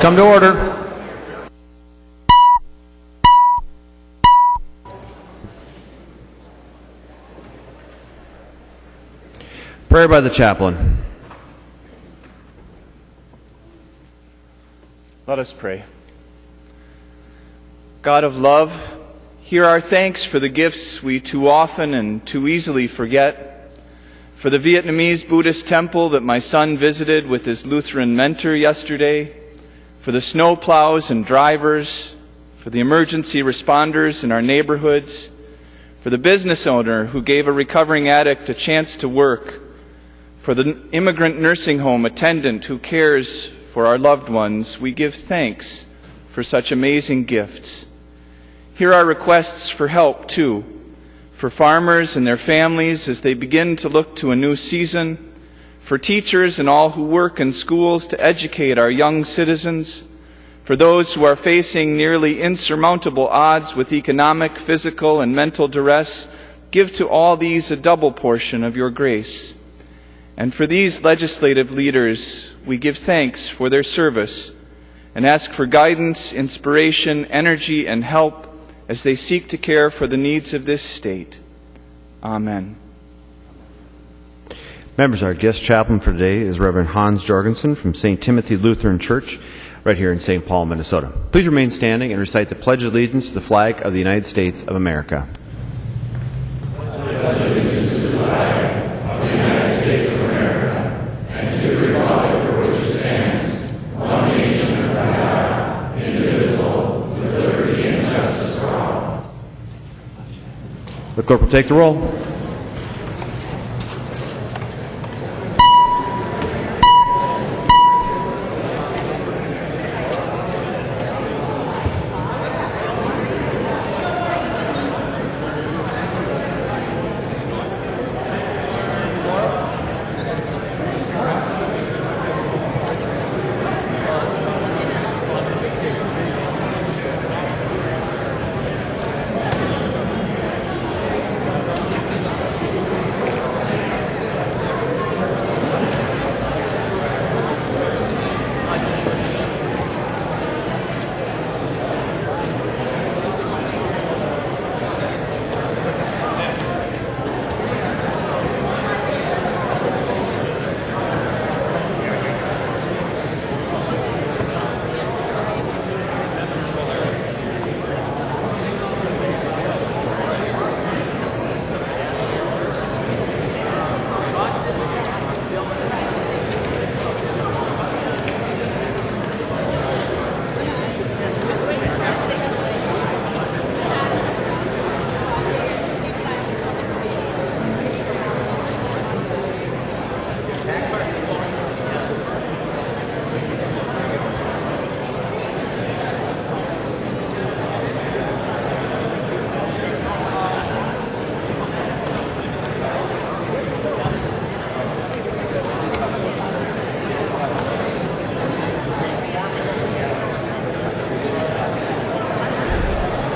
Come to order. Prayer by the chaplain. Let us pray. God of love, hear our thanks for the gifts we too often and too easily forget, for the Vietnamese Buddhist temple that my son visited with his Lutheran mentor yesterday, for the snow plows and drivers, for the emergency responders in our neighborhoods, for the business owner who gave a recovering addict a chance to work, for the immigrant nursing home attendant who cares for our loved ones. We give thanks for such amazing gifts. Hear our requests for help, too, for farmers and their families as they begin to look to a new season, for teachers and all who work in schools to educate our young citizens, for those who are facing nearly insurmountable odds with economic, physical, and mental duress. Give to all these a double portion of your grace. And for these legislative leaders, we give thanks for their service and ask for guidance, inspiration, energy, and help as they seek to care for the needs of this state. Amen. Members, our guest chaplain for today is Reverend Hans Jorgensen from St. Timothy Lutheran Church right here in St. Paul, Minnesota. Please remain standing and recite the Pledge of Allegiance to the flag of the United States of America. The clerk will take the roll.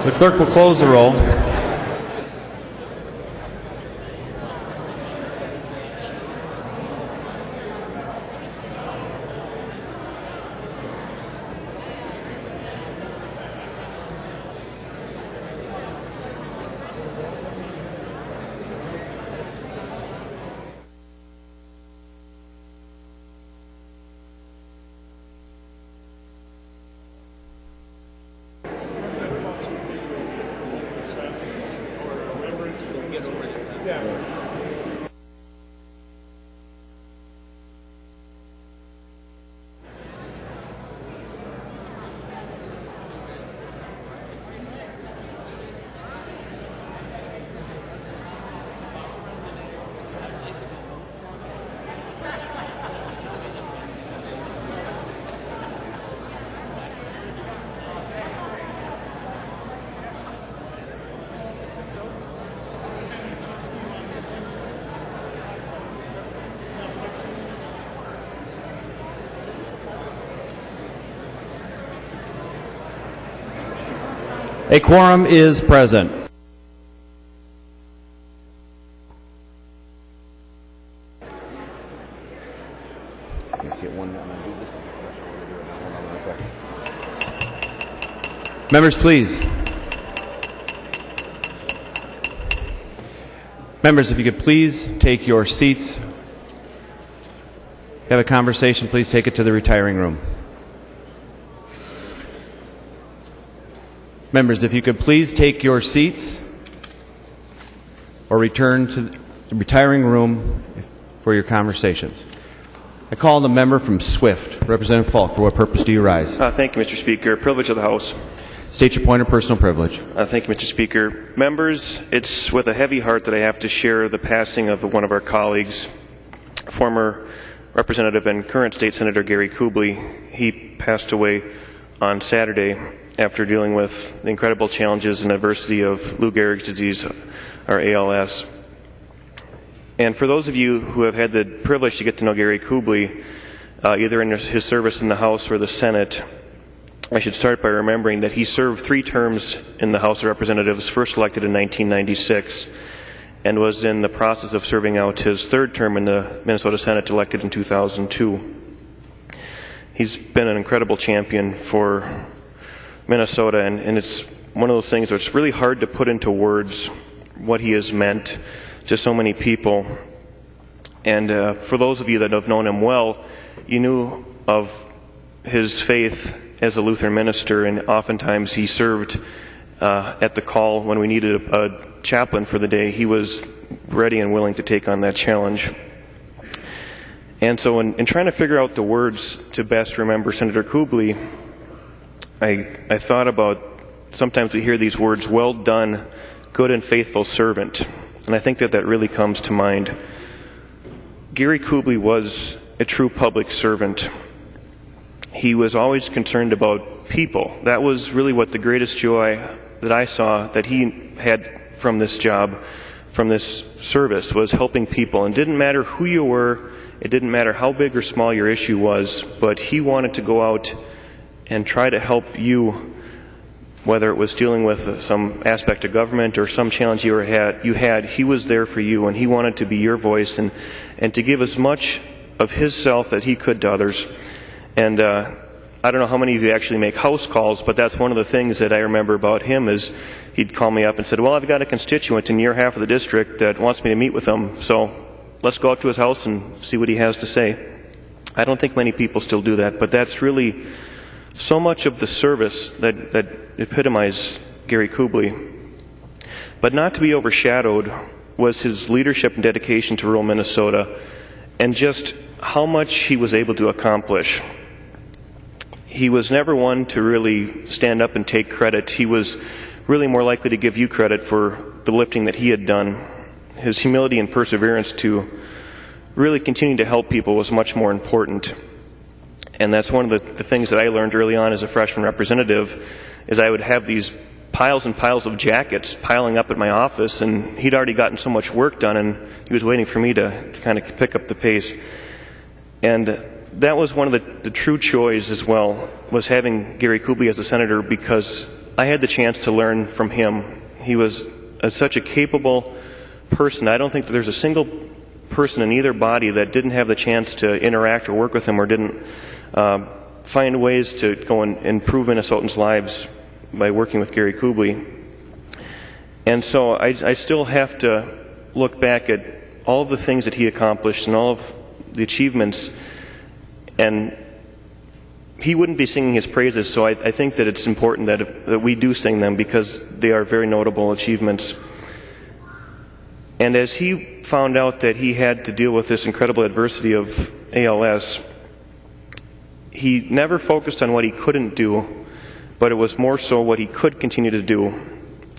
The clerk will close the roll. A quorum is present. You see it one. I'm going to do this. Members, please. Members, if you could please take your seats. If you have a conversation, please take it to the retiring room. Members, if you could please take your seats or return to the retiring room for your conversations. I call on the member from Swift. Representative Falk, for what purpose do you rise? Thank you, Mr. Speaker. Privilege of the House. State your point of personal privilege. Thank you, Mr. Speaker. Members, it's with a heavy heart that I have to share the passing of one of our colleagues, former Representative and current State Senator Gary Kubly. He passed away on Saturday after dealing with the incredible challenges and adversity of Lou Gehrig's disease, or ALS. And for those of you who have had the privilege to get to know Gary Kubly, either in his service in the House or the Senate, I should start by remembering that he served 3 terms in the House of Representatives, first elected in 1996, and was in the process of serving out his 3rd term in the Minnesota Senate, elected in 2002. He's been an incredible champion for Minnesota, and it's one of those things where it's really hard to put into words what he has meant to so many people. And for those of you that have known him well, you knew of his faith as a Lutheran minister, and oftentimes he served at the call when we needed a chaplain for the day. He was ready and willing to take on that challenge. And so in trying to figure out the words to best remember Senator Kubly, I thought about, sometimes we hear these words, "Well done, good and faithful servant." And I think that really comes to mind. Gary Kubly was a true public servant. He was always concerned about people. That was really what the greatest joy that I saw that he had from this job, from this service, was helping people. And it didn't matter who you were, it didn't matter how big or small your issue was, but he wanted to go out and try to help you, whether it was dealing with some aspect of government or some challenge you had. He was there for you, and he wanted to be your voice and to give as much of his self that he could to others. And I don't know how many of you actually make house calls, but that's one of the things that I remember about him is he'd call me up and said, "Well, I've got a constituent in your half of the district that wants me to meet with him, so let's go out to his house and see what he has to say." I don't think many people still do that, but that's really so much of the service that epitomized Gary Kubly. But not to be overshadowed was his leadership and dedication to rural Minnesota, and just how much he was able to accomplish. He was never one to really stand up and take credit. He was really more likely to give you credit for the lifting that he had done. His humility and perseverance to really continue to help people was much more important. And that's one of the things that I learned early on as a freshman representative, is I would have these piles and piles of jackets piling up at my office, and he'd already gotten so much work done, and he was waiting for me to kind of pick up the pace. And that was one of the true joys as well, was having Gary Kubly as a senator, because I had the chance to learn from him. He was such a capable person. I don't think that there's a single person in either body that didn't have the chance to interact or work with him, or didn't find ways to go and improve Minnesotans' lives by working with Gary Kubly. And so I still have to look back at all of the things that he accomplished and all of the achievements, and he wouldn't be singing his praises, so I think that it's important that we do sing them, because they are very notable achievements. And as he found out that he had to deal with this incredible adversity of ALS, he never focused on what he couldn't do, but it was more so what he could continue to do,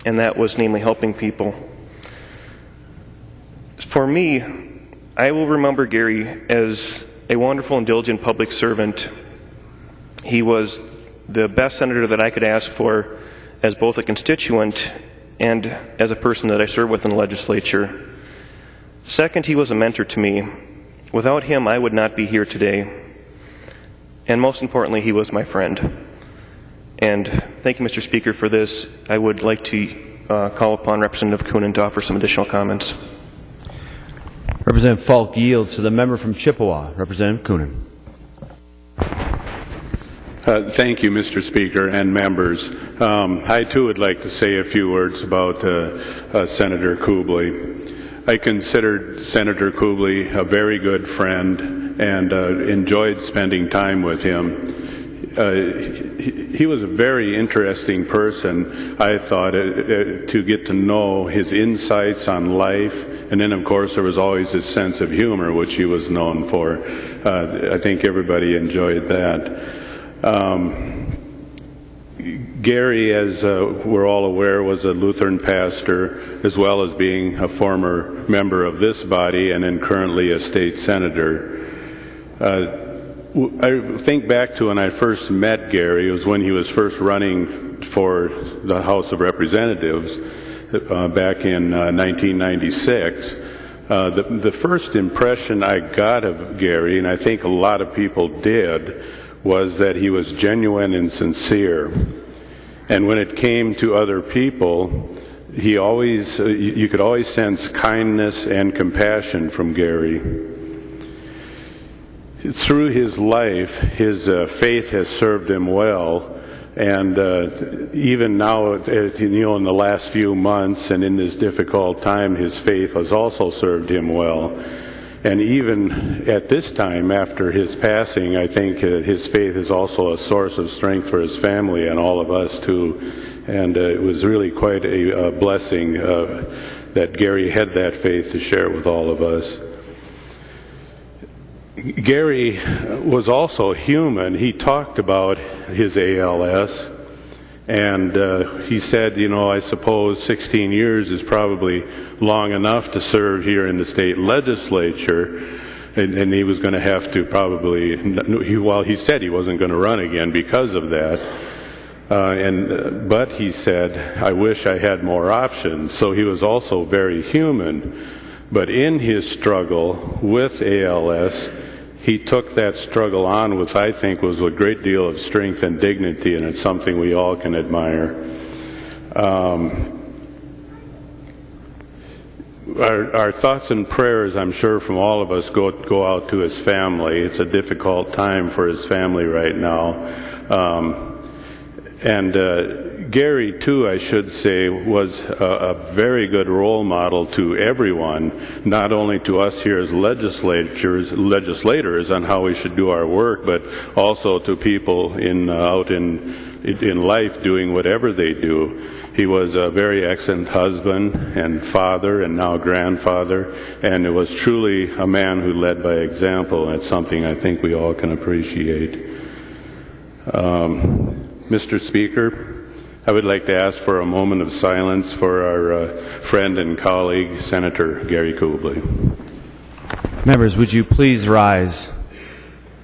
and that was namely helping people. For me, I will remember Gary as a wonderful and diligent public servant. He was the best senator that I could ask for, as both a constituent and as a person that I served with in the legislature. Second, he was a mentor to me. Without him, I would not be here today. And most importantly, he was my friend. And thank you, Mr. Speaker, for this. I would like to call upon Representative Coonan to offer some additional comments. Representative Falk yields to the member from Chippewa, Representative Coonan. Thank you, Mr. Speaker and members. I too would like to say a few words about Senator Kubly. I considered Senator Kubly a very good friend and enjoyed spending time with him. He was a very interesting person, I thought, to get to know his insights on life. And then, of course, there was always his sense of humor, which he was known for. I think everybody enjoyed that. Gary, as we're all aware, was a Lutheran pastor, as well as being a former member of this body and then currently a state senator. I think back to when I first met Gary. It was when he was first running for the House of Representatives back in 1996. The first impression I got of Gary, and I think a lot of people did, was that he was genuine and sincere. And when it came to other people, you could always sense kindness and compassion from Gary. Through his life, his faith has served him well, and even now, in the last few months and in this difficult time, his faith has also served him well. And even at this time, after his passing, I think his faith is also a source of strength for his family and all of us too. And it was really quite a blessing that Gary had that faith to share with all of us. Gary was also human. He talked about his ALS, and he said, I suppose 16 years is probably long enough to serve here in the state legislature, and he was going to have to probably, he said he wasn't going to run again because of that. But he said, I wish I had more options. So he was also very human. But in his struggle with ALS, he took that struggle on with, I think, was a great deal of strength and dignity, and it's something we all can admire. Our thoughts and prayers, I'm sure, from all of us go out to his family. It's a difficult time for his family right now. Gary, too, I should say, was a very good role model to everyone, not only to us here as legislators on how we should do our work, but also to people out in life doing whatever they do. He was a very excellent husband and father and now grandfather, and it was truly a man who led by example, and it's something I think we all can appreciate. Mr. Speaker, I would like to ask for a moment of silence for our friend and colleague, Senator Gary Kubly. Members, would you please rise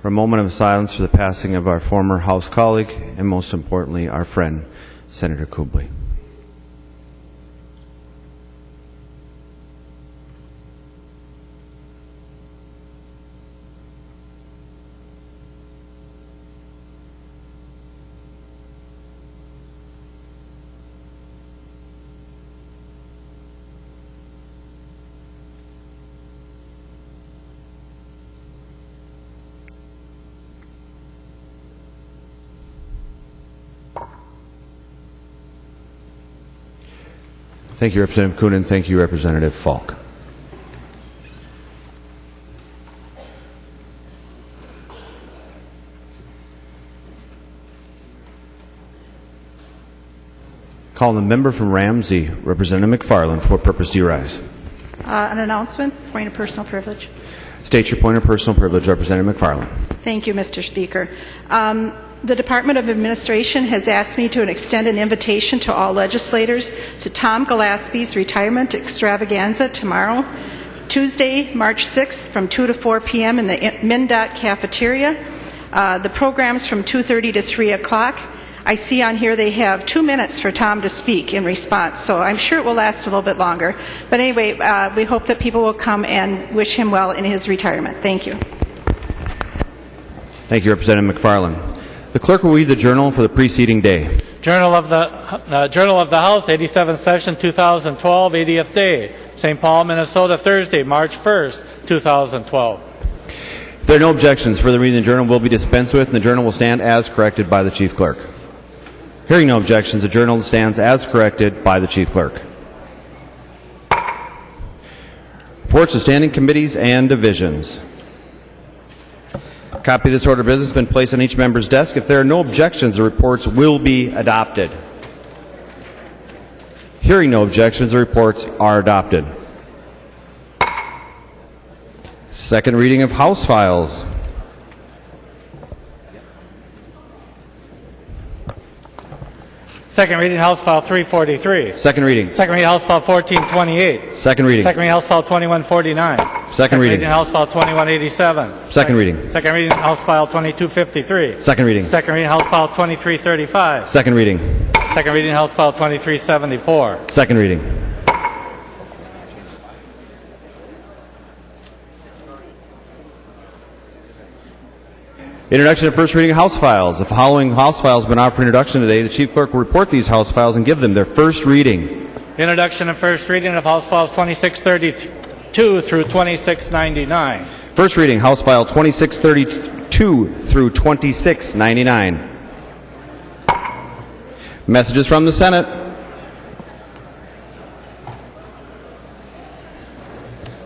for a moment of silence for the passing of our former House colleague and, most importantly, our friend, Senator Kubly. Thank you, Representative Coonan. Thank you, Representative Falk. Call the member from Ramsey, Representative McFarland. For what purpose do you rise? An announcement, point of personal privilege. State your point of personal privilege, Representative McFarland. Thank you, Mr. Speaker. The Department of Administration has asked me to extend an invitation to all legislators to Tom Gillespie's retirement extravaganza tomorrow, Tuesday, March 6th, from 2 to 4 p.m. in the MnDOT cafeteria. The program's from 2:30 to 3 o'clock. I see on here they have 2 minutes for Tom to speak in response, so I'm sure it will last a little bit longer. But anyway, we hope that people will come and wish him well in his retirement. Thank you. Thank you, Representative McFarland. The clerk will read the journal for the preceding day. Journal of the House, 87th Session, 2012, 80th day. St. Paul, Minnesota, Thursday, March 1st, 2012. If there are no objections, further reading of the journal will be dispensed with, and the journal will stand as corrected by the Chief Clerk. Hearing no objections, the journal stands as corrected by the Chief Clerk. Reports of standing committees and divisions. A copy of this order of business has been placed on each member's desk. If there are no objections, the reports will be adopted. Hearing no objections, the reports are adopted. Second reading of House files. Second reading, House File 343. Second reading. Second reading, House File 1428. Second reading. Second reading, House File 2149. Second reading. House File 2187. Second reading. Second reading, House File 2253. Second reading. Second reading, House File 2335. Second reading. Second reading, House File 2374. Second reading. Introduction and first reading of House files. The following House files have been offered for introduction today. The Chief Clerk will report these House files and give them their first reading. Introduction and first reading of House Files 2632 through 2699. First reading, House File 2632 through 2699. Messages from the Senate.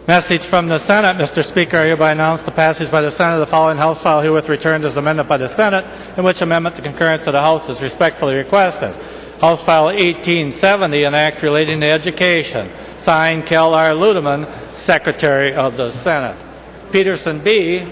Message from the Senate. Mr. Speaker, I hereby announce the passage by the Senate of the following House file herewith returned as amended by the Senate, in which amendment the concurrence of the House is respectfully requested. House File 1870, an act relating to education. Signed, Kel R. Ludeman, Secretary of the Senate. Peterson B.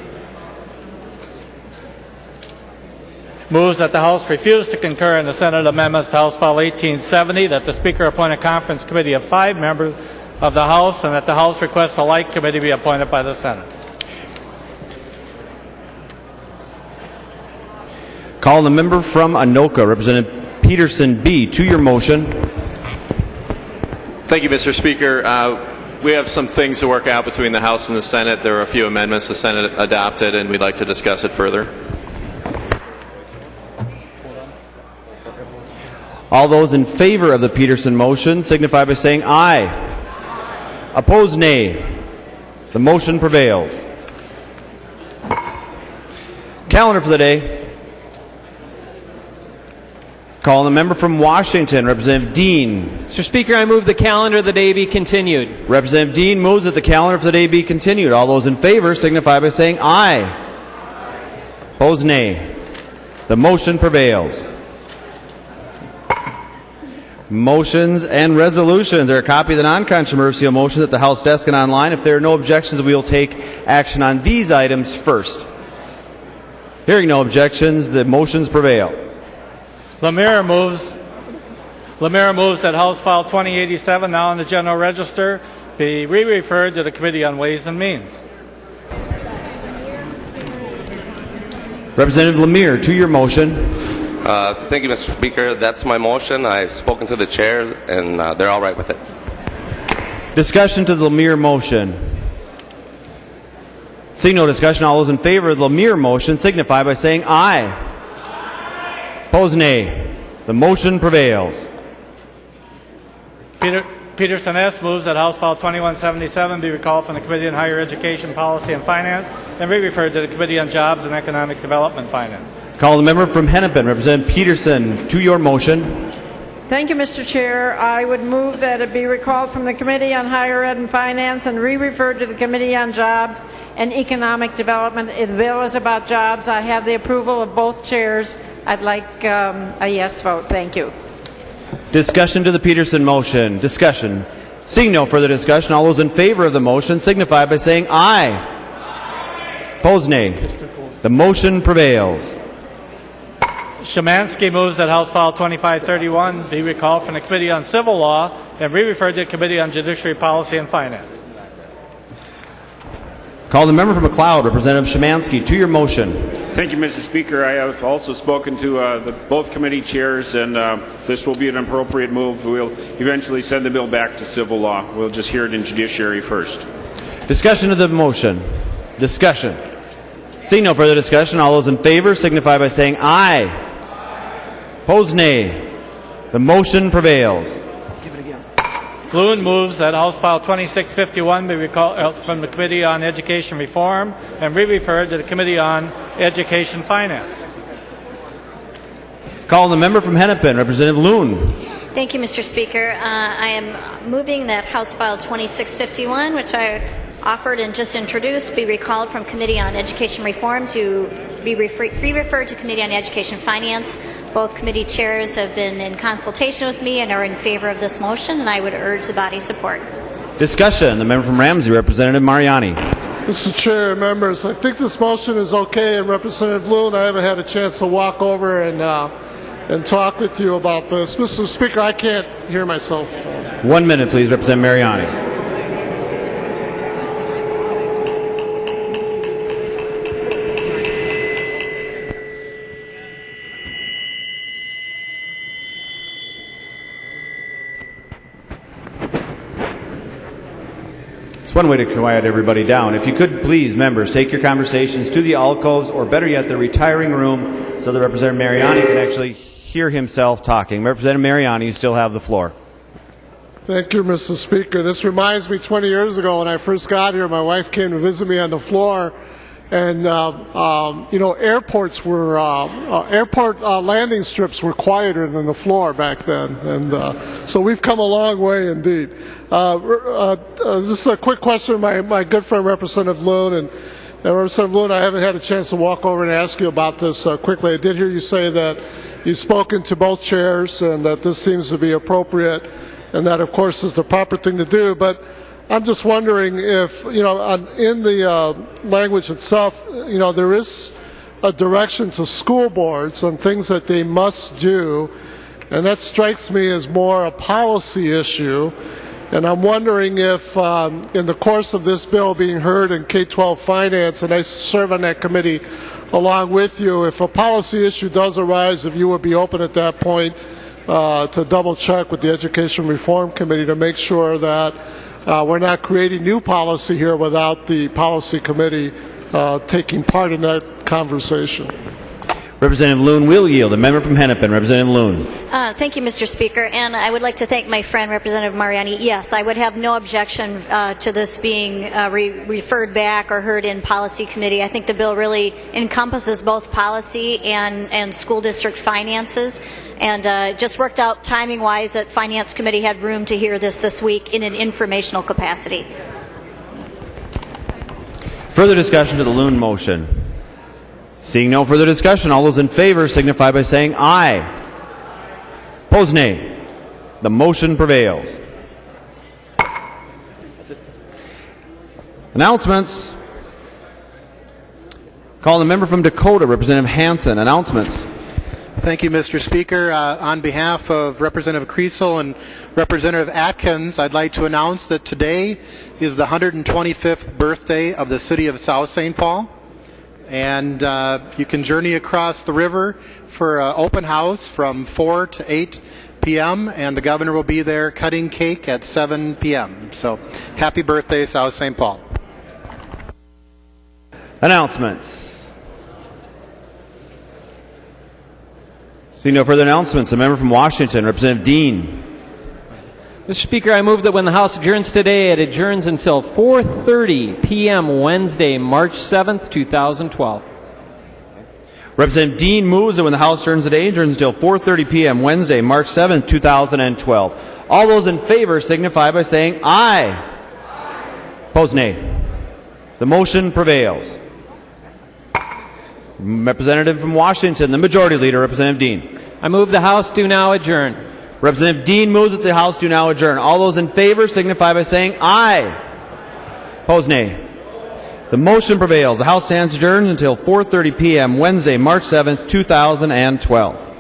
moves that the House refuse to concur in the Senate amendments to House File 1870, that the Speaker appoint a conference committee of 5 members of the House, and that the House requests a like committee be appointed by the Senate. Call the member from Anoka, Representative Peterson B. To your motion. Thank you, Mr. Speaker. We have some things to work out between the House and the Senate. There are a few amendments the Senate adopted, and we'd like to discuss it further. All those in favor of the Peterson motion signify by saying aye. Opposed, nay. The motion prevails. Calendar for the day. Calling the member from Washington, Representative Dean. Mr. Speaker, I move the calendar of the day be continued. Representative Dean moves that the calendar for the day be continued. All those in favor signify by saying aye. Opposed, nay. The motion prevails. Motions and resolutions. There are a copy of the non-controversial motions at the House desk and online. If there are no objections, we will take action on these items first. Hearing no objections, the motions prevail. Lemire moves that House File 2087, now in the General Register, be re-referred to the Committee on Ways and Means. Representative Lemire, to your motion. Thank you, Mr. Speaker. That's my motion. I've spoken to the chairs, and they're all right with it. Discussion to the Lemire motion. Seeing no discussion, all those in favor of the Lemire motion signify by saying aye. Opposed, nay. The motion prevails. Peterson S. moves that House File 2177 be recalled from the Committee on Higher Education, Policy and Finance and be referred to the Committee on Jobs and Economic Development Finance. Call the member from Hennepin, Representative Peterson, to your motion. Thank you, Mr. Chair. I would move that it be recalled from the Committee on Higher Ed and Finance and re-referred to the Committee on Jobs and Economic Development. If the bill is about jobs, I have the approval of both chairs. I'd like a yes vote. Thank you. Discussion to the Peterson motion. Discussion. Seeing no further discussion, all those in favor of the motion signify by saying aye. Opposed, nay. The motion prevails. Szymanski moves that House File 2531 be recalled from the Committee on Civil Law and re-referred to the Committee on Judiciary, Policy and Finance. Call the member from McLeod, Representative Szymanski, to your motion. Thank you, Mr. Speaker. I have also spoken to both committee chairs, and this will be an appropriate move. We'll eventually send the bill back to Civil Law. We'll just hear it in Judiciary first. Discussion of the motion. Discussion. Seeing no further discussion, all those in favor signify by saying aye. Opposed, nay. The motion prevails. Loon moves that House File 2651 be recalled from the Committee on Education Reform and re-referred to the Committee on Education Finance. Call the member from Hennepin, Representative Loon. Thank you, Mr. Speaker. I am moving that House File 2651, which I offered and just introduced, be recalled from Committee on Education Reform to be re-referred to Committee on Education Finance. Both committee chairs have been in consultation with me and are in favor of this motion, and I would urge the body support. Discussion. The member from Ramsey, Representative Mariani. Mr. Chair, members, I think this motion is okay, and Representative Loon, I haven't had a chance to walk over and talk with you about this. Mr. Speaker, I can't hear myself. 1 minute, please, Representative Mariani. It's one way to quiet everybody down. If you could, please, members, take your conversations to the alcoves, or better yet, the retiring room, so that Representative Mariani can actually hear himself talking. Representative Mariani, you still have the floor. Thank you, Mr. Speaker. This reminds me 20 years ago when I first got here, my wife came to visit me on the floor, and airports were airport landing strips were quieter than the floor back then, and so we've come a long way indeed. This is a quick question, my good friend Representative Loon, and Representative Loon, I haven't had a chance to walk over and ask you about this quickly. I did hear you say that you've spoken to both chairs and that this seems to be appropriate, and that, of course, is the proper thing to do. But I'm just wondering if, in the language itself, there is a direction to school boards on things that they must do, and that strikes me as more a policy issue. And I'm wondering if, in the course of this bill being heard in K-12 Finance, and I serve on that committee along with you, if a policy issue does arise, if you would be open at that point to double check with the Education Reform Committee to make sure that we're not creating new policy here without the policy committee taking part in that conversation. Representative Loon will yield. A member from Hennepin, Representative Loon. Thank you, Mr. Speaker, and I would like to thank my friend, Representative Mariani. Yes, I would have no objection to this being referred back or heard in policy committee. I think the bill really encompasses both policy and school district finances, and just worked out timing-wise that Finance Committee had room to hear this week in an informational capacity. Further discussion to the Loon motion. Seeing no further discussion, all those in favor signify by saying aye. Opposed, nay. The motion prevails. Announcements. Call the member from Dakota, Representative Hansen. Announcements. Thank you, Mr. Speaker. On behalf of Representative Kriesel and Representative Atkins, I'd like to announce that today is the 125th birthday of the city of South St. Paul. And you can journey across the river for an open house from 4 to 8 p.m. and the governor will be there cutting cake at 7 p.m. So happy birthday, South St. Paul. Announcements. Seeing no further announcements, a member from Washington, Representative Dean. Mr. Speaker, I move that when the House adjourns today, it adjourns until 4:30 p.m. Wednesday, March 7th, 2012. Representative Dean moves that when the House adjourns today, adjourns until 4:30 p.m. Wednesday, March 7th, 2012. All those in favor signify by saying aye. Opposed, nay. The motion prevails. Representative from Washington, the Majority Leader, Representative Dean. I move the House do now adjourn. Representative Dean moves that the House do now adjourn. All those in favor signify by saying aye. Opposed, nay. The motion prevails. The House stands adjourned until 4:30 p.m. Wednesday, March 7th, 2012.